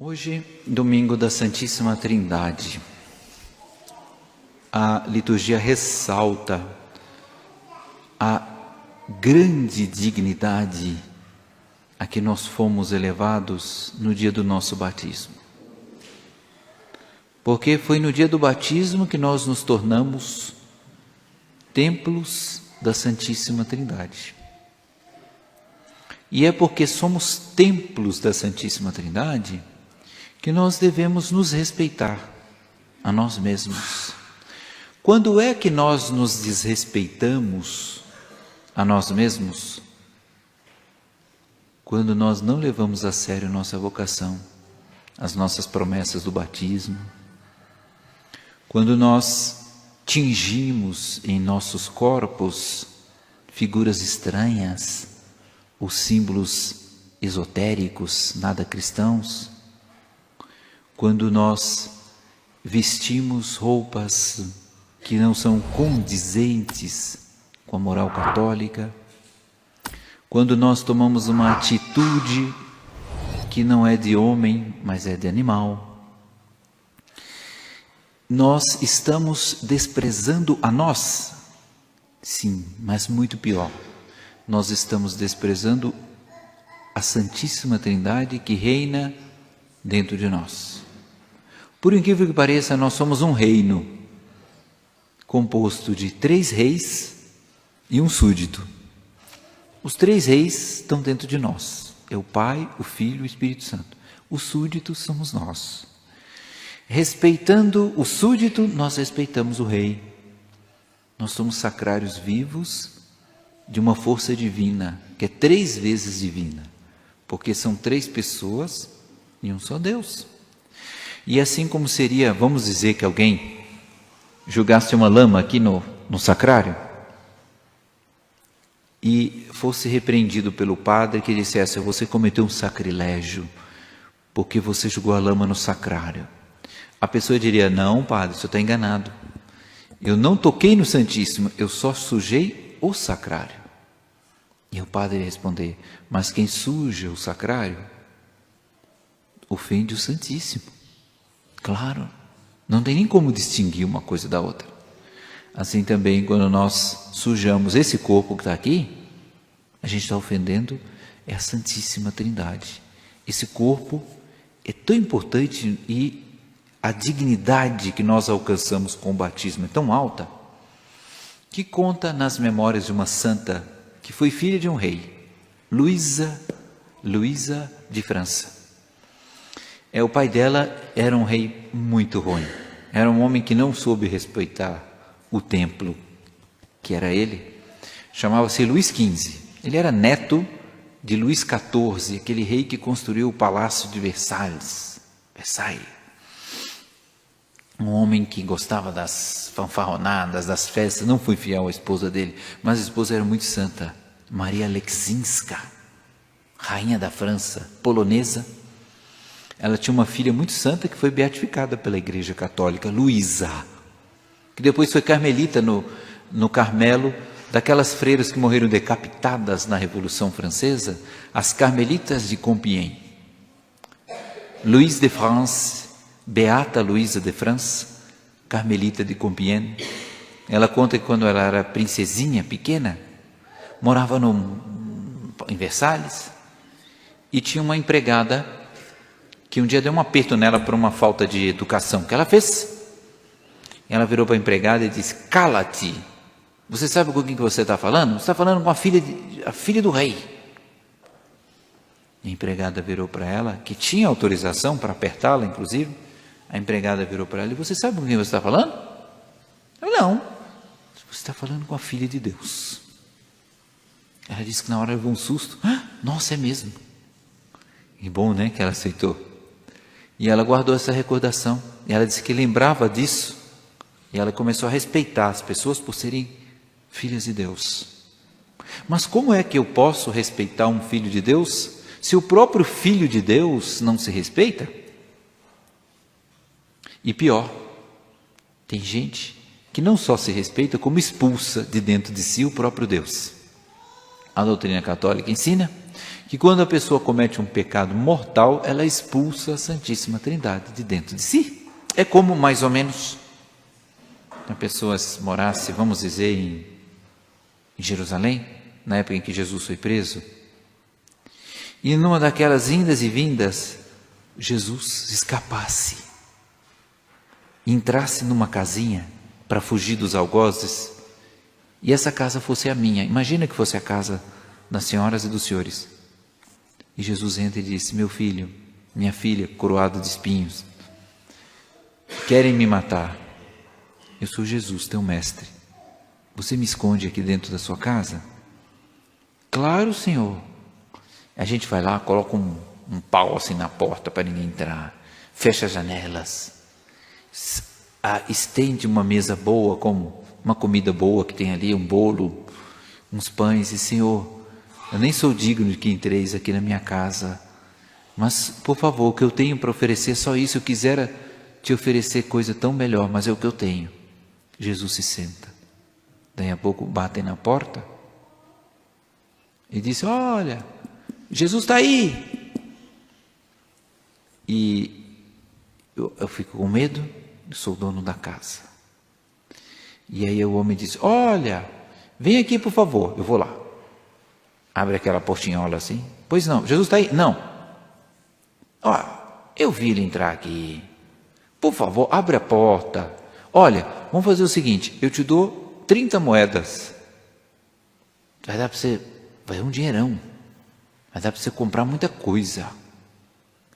Hoje, domingo da Santíssima Trindade, a liturgia ressalta a grande dignidade a que nós fomos elevados no dia do nosso batismo. Porque foi no dia do batismo que nós nos tornamos templos da Santíssima Trindade. E é porque somos templos da Santíssima Trindade que nós devemos nos respeitar a nós mesmos. Quando é que nós nos desrespeitamos a nós mesmos? Quando nós não levamos a sério nossa vocação, as nossas promessas do batismo, quando nós tingimos em nossos corpos figuras estranhas, os símbolos esotéricos, nada cristãos, quando nós vestimos roupas que não são condizentes com a moral católica, quando nós tomamos uma atitude que não é de homem, mas é de animal, nós estamos desprezando a nós, sim, mas muito pior, nós estamos desprezando a Santíssima Trindade que reina dentro de nós. Por incrível que pareça, nós somos um reino composto de 3 reis e um súdito. Os 3 reis estão dentro de nós, é o Pai, o Filho e o Espírito Santo. Os súditos somos nós. Respeitando o súdito, nós respeitamos o rei. Nós somos sacrários vivos de uma força divina, que é 3 vezes divina, porque são 3 pessoas e um só Deus. E assim como seria, vamos dizer que alguém jogasse uma lama aqui no sacrário e fosse repreendido pelo padre que dissesse: você cometeu um sacrilégio porque você jogou a lama no sacrário. A pessoa diria: não, padre, você está enganado. Eu não toquei no Santíssimo, eu só sujei o sacrário. E o padre ia responder: mas quem suja o sacrário ofende o Santíssimo. Claro, não tem nem como distinguir uma coisa da outra. Assim também, quando nós sujamos esse corpo que está aqui, a gente está ofendendo a Santíssima Trindade. Esse corpo é tão importante e a dignidade que nós alcançamos com o batismo é tão alta, que conta nas memórias de uma santa que foi filha de um rei, Luísa de França. O pai dela era um rei muito ruim, era um homem que não soube respeitar o templo, que era ele, chamava-se Luís XV, ele era neto de Luís XIV, aquele rei que construiu o Palácio de Versalhes, um homem que gostava das fanfarronadas, das festas, não foi fiel à esposa dele, mas a esposa era muito santa, Maria Aleksínska, rainha da França, polonesa. Ela tinha uma filha muito santa que foi beatificada pela Igreja Católica, Luísa, que depois foi carmelita no Carmelo, daquelas freiras que morreram decapitadas na Revolução Francesa, as carmelitas de Compiègne. Louise de France, Beata Luísa de France, carmelita de Compiègne. Ela conta que quando ela era princesinha, pequena, morava em Versalhes e tinha uma empregada que um dia deu um aperto nela por uma falta de educação que ela fez. Ela virou para a empregada e disse: cala-te, você sabe com quem que você está falando? Você está falando com a filha do rei. A empregada virou para ela, que tinha autorização para apertá-la, inclusive. A empregada virou para ela: e você sabe com quem você está falando? Eu: não, você está falando com a filha de Deus. Ela disse que na hora levou um susto. Nossa, é mesmo. E bom, né, que ela aceitou. E ela guardou essa recordação, e ela disse que lembrava disso, e ela começou a respeitar as pessoas por serem filhas de Deus. Mas como é que eu posso respeitar um filho de Deus, se o próprio filho de Deus não se respeita? E pior, tem gente que não só se respeita, como expulsa de dentro de si o próprio Deus. A doutrina católica ensina que quando a pessoa comete um pecado mortal, ela expulsa a Santíssima Trindade de dentro de si. É como, mais ou menos, a pessoa morasse, vamos dizer, em Jerusalém, na época em que Jesus foi preso, e numa daquelas indas e vindas, Jesus escapasse, entrasse numa casinha para fugir dos algozes, e essa casa fosse a minha. Imagina que fosse a casa das senhoras e dos senhores. E Jesus entra e diz: meu filho, minha filha, coroado de espinhos, querem me matar. Eu sou Jesus, teu mestre. Você me esconde aqui dentro da sua casa? Claro, Senhor. A gente vai lá, coloca um pau assim na porta para ninguém entrar, fecha as janelas, estende uma mesa boa, como uma comida boa que tem ali, um bolo, uns pães, e Senhor, eu nem sou digno de que entreis aqui na minha casa, mas por favor, o que eu tenho para oferecer, só isso. Eu quisera te oferecer coisa tão melhor, mas é o que eu tenho. Jesus se senta. Daí a pouco batem na porta e diz: olha, Jesus está aí. E eu fico com medo, sou o dono da casa. E aí o homem diz: olha, vem aqui por favor. Eu vou lá. Abre aquela portinhola assim. Pois não, Jesus está aí? Não. Ó, eu vi ele entrar aqui. Por favor, abre a porta. Olha, vamos fazer o seguinte, eu te dou 30 moedas. Vai dar para você, vai um dinheirão. Vai dar para você comprar muita coisa.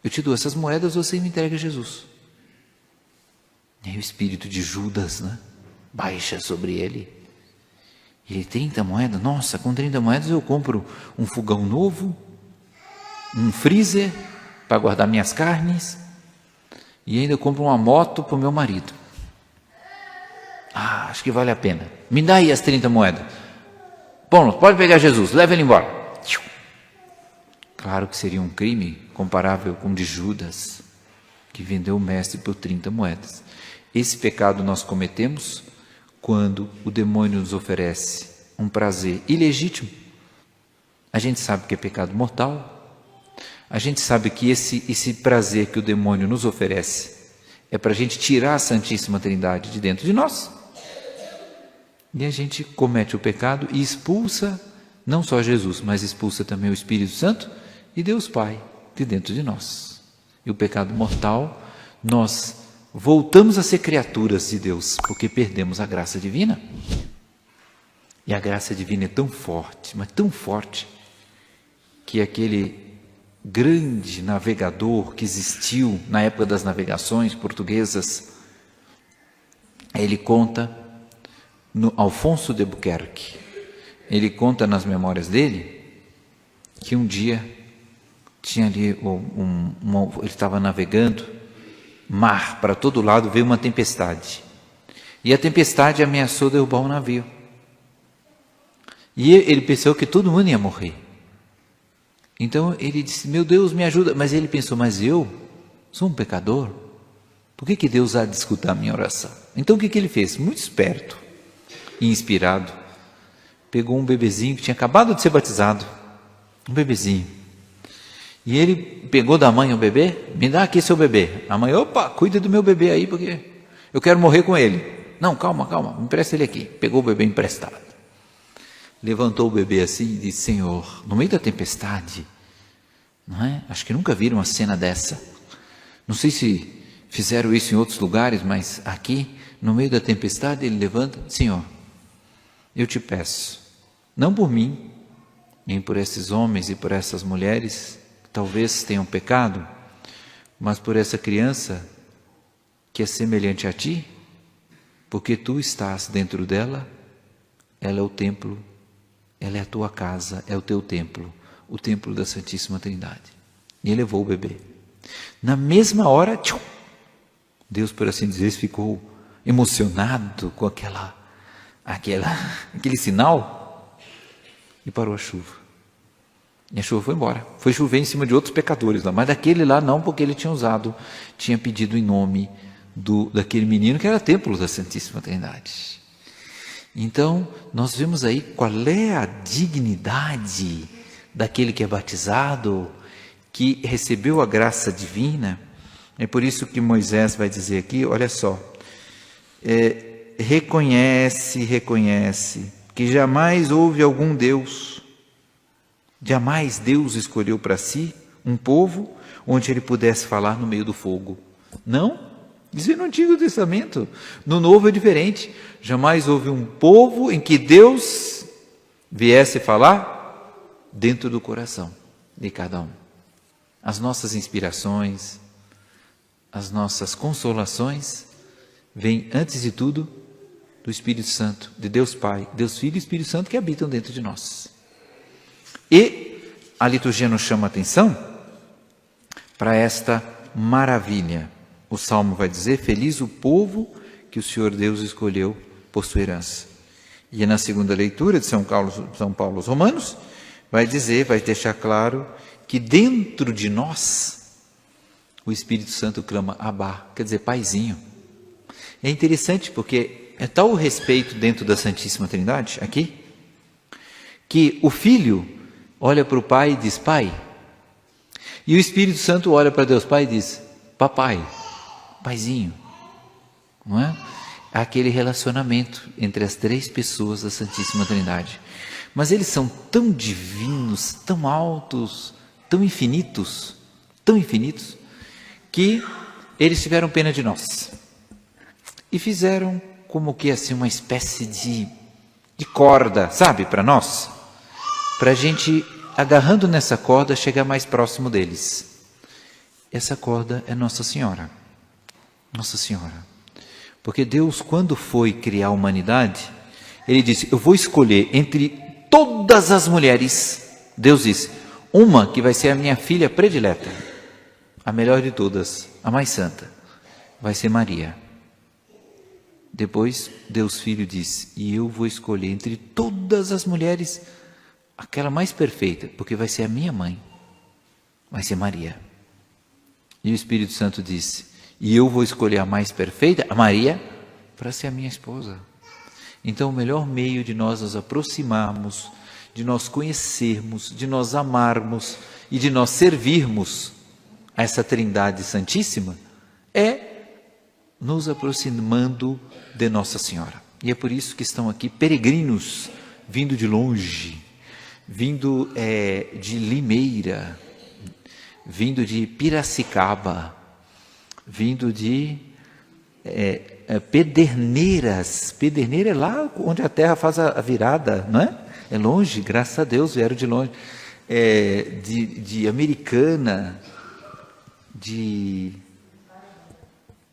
Eu te dou essas moedas, você me entrega a Jesus. E aí o espírito de Judas, né, baixa sobre ele. Ele, 30 moedas? Nossa, com 30 moedas eu compro um fogão novo, um freezer para guardar minhas carnes, e ainda compro uma moto para o meu marido. Ah, acho que vale a pena. Me dá aí as 30 moedas. Bom, pode pegar Jesus, leva ele embora. Claro que seria um crime comparável com o de Judas, que vendeu o mestre por 30 moedas. Esse pecado nós cometemos quando o demônio nos oferece um prazer ilegítimo. A gente sabe que é pecado mortal. A gente sabe que esse prazer que o demônio nos oferece é para a gente tirar a Santíssima Trindade de dentro de nós. E a gente comete o pecado e expulsa não só Jesus, mas expulsa também o Espírito Santo e Deus Pai de dentro de nós. E o pecado mortal, nós voltamos a ser criaturas de Deus, porque perdemos a graça divina. E a graça divina é tão forte, mas tão forte, que aquele grande navegador que existiu na época das navegações portuguesas, ele conta, no Alfonso de Albuquerque, ele conta nas memórias dele, que um dia tinha ali, ele estava navegando, mar para todo lado, veio uma tempestade, e a tempestade ameaçou derrubar o navio, e ele pensou que todo mundo ia morrer. Então ele disse: meu Deus, me ajuda. Mas ele pensou: mas eu sou um pecador, por que Deus há de escutar a minha oração? Então o que ele fez? Muito esperto e inspirado, pegou um bebezinho que tinha acabado de ser batizado, um bebezinho, e ele pegou da mãe o bebê: me dá aqui seu bebê. A mãe: opa, cuida do meu bebê aí, porque eu quero morrer com ele. Não, calma, me empresta ele aqui. Pegou o bebê emprestado, levantou o bebê assim e disse: Senhor, no meio da tempestade, não é? Acho que nunca viram uma cena dessa, não sei se fizeram isso em outros lugares, mas aqui, no meio da tempestade, ele levanta: Senhor, eu te peço, não por mim, nem por esses homens e por essas mulheres que talvez tenham pecado, mas por essa criança que é semelhante a ti, porque tu estás dentro dela, ela é o templo, ela é a tua casa, é o teu templo, o templo da Santíssima Trindade. E ele levou o bebê. Na mesma hora, tchum, Deus, por assim dizer, ficou emocionado com aquele sinal e parou a chuva. E a chuva foi embora. Foi chover em cima de outros pecadores lá, mas daquele lá não, porque ele tinha pedido em nome daquele menino que era templo da Santíssima Trindade. Então, nós vemos aí qual é a dignidade daquele que é batizado, que recebeu a graça divina. É por isso que Moisés vai dizer aqui, olha só, reconhece que jamais houve algum Deus, jamais Deus escolheu para si um povo onde ele pudesse falar no meio do fogo. Não, isso é no Antigo Testamento. No Novo é diferente. Jamais houve um povo em que Deus viesse falar dentro do coração de cada um. As nossas inspirações, as nossas consolações vêm antes de tudo do Espírito Santo, de Deus Pai, Deus Filho e Espírito Santo que habitam dentro de nós. E a liturgia nos chama a atenção para esta maravilha. O Salmo vai dizer, feliz o povo que o Senhor Deus escolheu por sua herança. E na segunda leitura de São Paulo aos Romanos, vai dizer, vai deixar claro que dentro de nós, o Espírito Santo clama Abá, quer dizer, Paizinho. É interessante porque é tal o respeito dentro da Santíssima Trindade, aqui, que o Filho olha para o Pai e diz, Pai. E o Espírito Santo olha para Deus Pai e diz, Papai, Paizinho. Não é? Aquele relacionamento entre as três pessoas da Santíssima Trindade. Mas eles são tão divinos, tão altos, tão infinitos, que eles tiveram pena de nós. E fizeram como que assim uma espécie de corda, sabe, para nós. Para a gente, agarrando nessa corda, chegar mais próximo deles. Essa corda é Nossa Senhora. Nossa Senhora. Porque Deus, quando foi criar a humanidade, Ele disse, eu vou escolher entre todas as mulheres, Deus disse, uma que vai ser a minha filha predileta, a melhor de todas, a mais santa, vai ser Maria. Depois, Deus Filho disse, e eu vou escolher entre todas as mulheres, aquela mais perfeita, porque vai ser a minha mãe, vai ser Maria. E o Espírito Santo disse, e eu vou escolher a mais perfeita, a Maria, para ser a minha esposa. Então, o melhor meio de nós nos aproximarmos, de nós conhecermos, de nós amarmos e de nós servirmos a essa Trindade Santíssima, é nos aproximando de Nossa Senhora. E é por isso que estão aqui peregrinos, vindo de longe, vindo de Limeira, vindo de Piracicaba, vindo de Pederneiras. Pederneiras é lá onde a terra faz a virada, não é? É longe, graças a Deus, vieram de longe. De Americana, de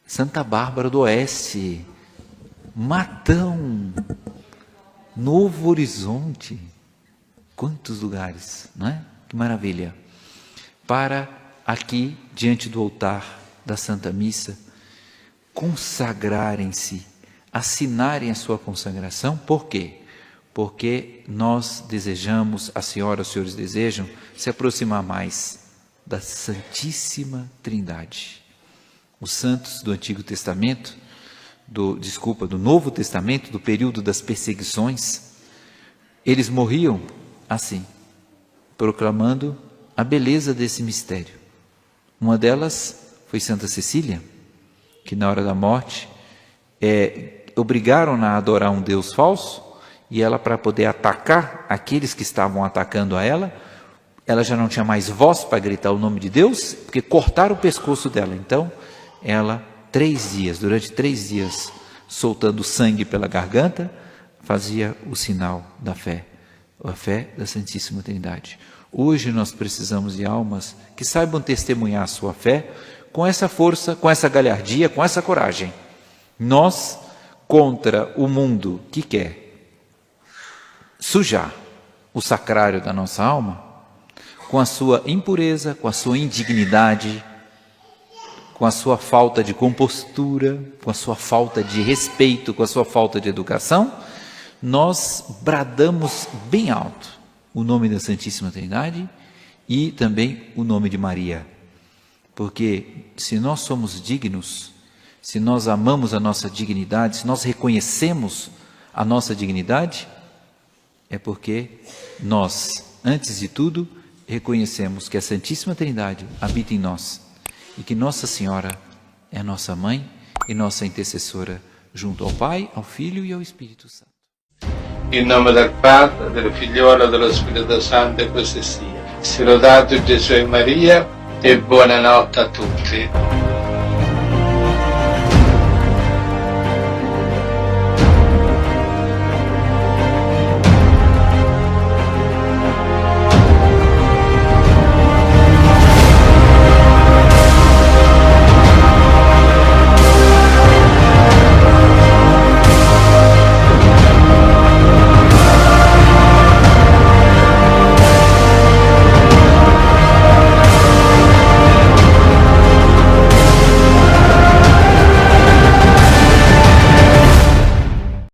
Santa Bárbara do Oeste, Matão, Novo Horizonte, quantos lugares, não é? Que maravilha! Para aqui, diante do altar da Santa Missa, consagrarem-se, assinarem a sua consagração. Por quê? Porque nós desejamos, a senhora, os senhores desejam, se aproximar mais da Santíssima Trindade. Os santos do Antigo Testamento, do Novo Testamento, do período das perseguições, eles morriam assim, proclamando a beleza desse mistério. Uma delas foi Santa Cecília, que na hora da morte obrigaram-na a adorar um Deus falso, e ela, para poder atacar aqueles que estavam atacando a ela já não tinha mais voz para gritar o nome de Deus, porque cortaram o pescoço dela. Então, ela, durante 3 dias, soltando sangue pela garganta, fazia o sinal da fé, a fé da Santíssima Trindade. Hoje nós precisamos de almas que saibam testemunhar a sua fé com essa força, com essa galhardia, com essa coragem. Nós, contra o mundo que quer sujar o sacrário da nossa alma, com a sua impureza, com a sua indignidade, com a sua falta de compostura, com a sua falta de respeito, com a sua falta de educação, nós bradamos bem alto o nome da Santíssima Trindade e também o nome de Maria. Porque se nós somos dignos, se nós amamos a nossa dignidade, se nós reconhecemos a nossa dignidade? É porque nós, antes de tudo, reconhecemos que a Santíssima Trindade habita em nós e que Nossa Senhora é nossa mãe e nossa intercessora junto ao Pai, ao Filho e ao Espírito Santo. In nome del Padre, del Figliolo e dello Spirito Santo, e così sia. Sia lodato Gesù e Maria, e buonanotte a tutti.